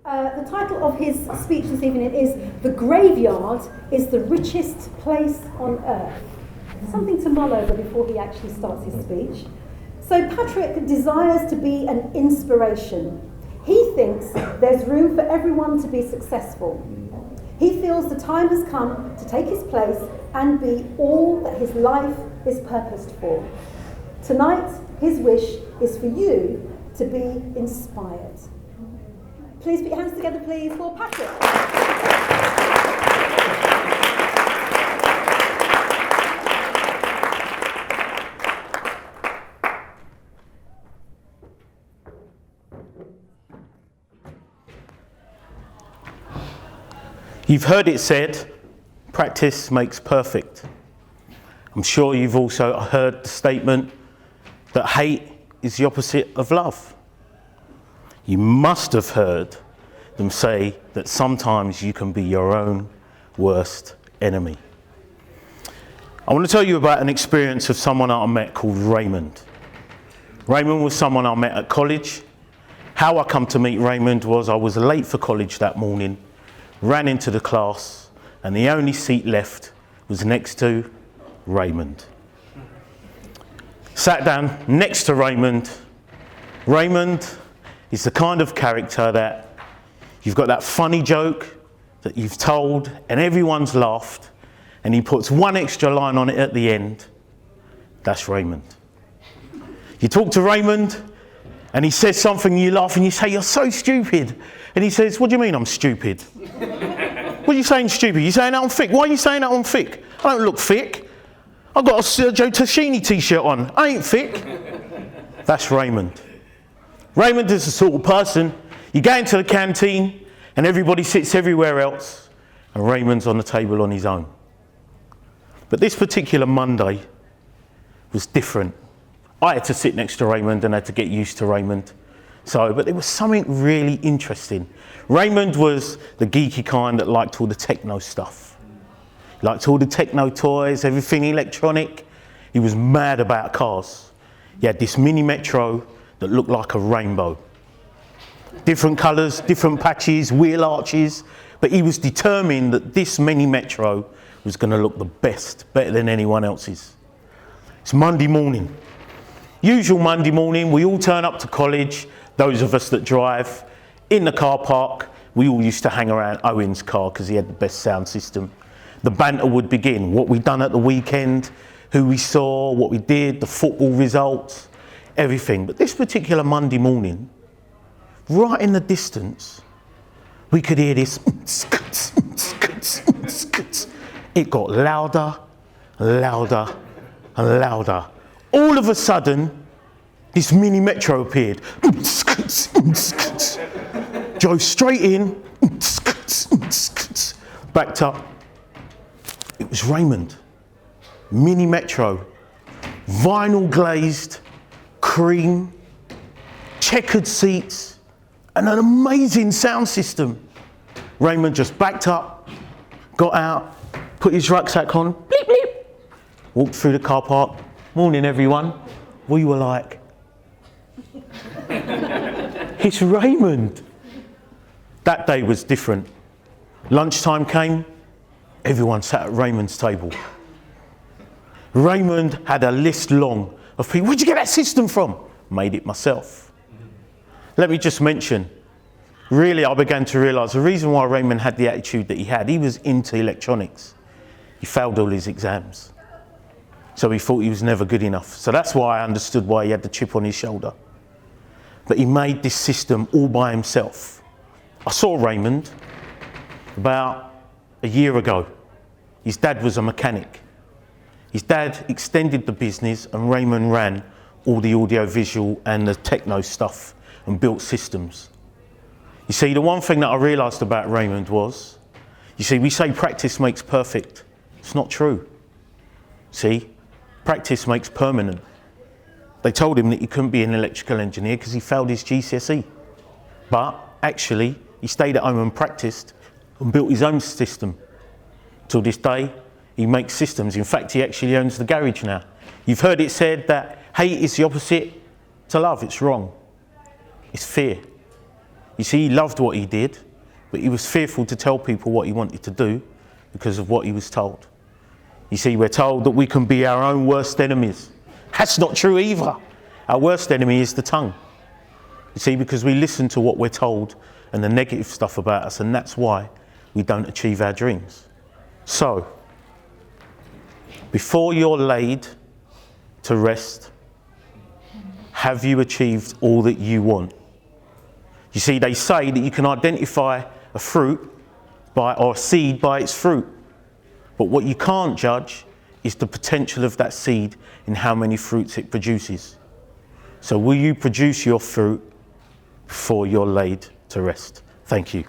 The title of his speech this evening is "The Graveyard is the Richest Place on Earth." Something to mull over before he actually starts his speech. So Patrick desires to be an inspiration. He thinks there's room for everyone to be successful. He feels the time has come to take his place and be all that his life is purposed for. Tonight, his wish is for you to be inspired. Please put your hands together, please, for Patrick. You've heard it said, practice makes perfect. I'm sure you've also heard the statement that hate is the opposite of love. You must have heard them say that sometimes you can be your own worst enemy. I want to tell you about an experience of someone that I met called Raymond. Raymond was someone I met at college. How I come to meet Raymond was I was late for college that morning, ran into the class, and the only seat left was next to Raymond. Sat down next to Raymond. Raymond is the kind of character that you've got that funny joke that you've told and everyone's laughed, and he puts one extra line on it at the end. That's Raymond. You talk to Raymond and he says something, you laugh and you say, "You're so stupid." And he says, "What do you mean I'm stupid?" "What are you saying stupid? You saying that I'm thick? Why are you saying that I'm thick? I don't look thick. I've got a Sergio Tacchini t-shirt on. I ain't thick." That's Raymond. Raymond is the sort of person, you go into the canteen and everybody sits everywhere else and Raymond's on the table on his own. But this particular Monday was different. I had to sit next to Raymond and had to get used to Raymond. But there was something really interesting. Raymond was the geeky kind that liked all the techno stuff. He liked all the techno toys, everything electronic. He was mad about cars. He had this mini Metro that looked like a rainbow. Different colours, different patches, wheel arches, but he was determined that this mini Metro was going to look the best, better than anyone else's. It's Monday morning. Usual Monday morning, we all turn up to college, those of us that drive. In the car park, we all used to hang around Owen's car because he had the best sound system. The banter would begin, what we'd done at the weekend, who we saw, what we did, the football results, everything. But this particular Monday morning, right in the distance, we could hear this. It got louder, louder, and louder. All of a sudden, this mini Metro appeared. Drove straight in, backed up. It was Raymond. Mini Metro, vinyl glazed, cream, checkered seats, and an amazing sound system. Raymond just backed up, got out, put his rucksack on, bleep, bleep, walked through the car park. "Morning, everyone." We were like, it's Raymond. That day was different. Lunchtime came, everyone sat at Raymond's table. Raymond had a list long of people. "Where'd you get that system from?" "Made it myself." Let me just mention, really I began to realise the reason why Raymond had the attitude that he was into electronics. He failed all his exams. So he thought he was never good enough. So that's why I understood why he had the chip on his shoulder. But he made this system all by himself. I saw Raymond about a year ago. His dad was a mechanic. His dad extended the business and Raymond ran all the audio-visual and the techno stuff and built systems. You see, the one thing that I realised about Raymond was, you see, we say practice makes perfect. It's not true. See? Practice makes permanent. They told him that he couldn't be an electrical engineer because he failed his GCSE. But actually, he stayed at home and practiced and built his own system. Till this day, he makes systems. In fact, he actually owns the garage now. You've heard it said that hate is the opposite to love. It's wrong. It's fear. You see, he loved what he did, but he was fearful to tell people what he wanted to do because of what he was told. You see, we're told that we can be our own worst enemies. That's not true either. Our worst enemy is the tongue. You see, because we listen to what we're told and the negative stuff about us, and that's why we don't achieve our dreams. So, before you're laid to rest, have you achieved all that you want? You see, they say that you can identify a fruit or a seed by its fruit. But what you can't judge is the potential of that seed in how many fruits it produces. So will you produce your fruit before you're laid to rest? Thank you.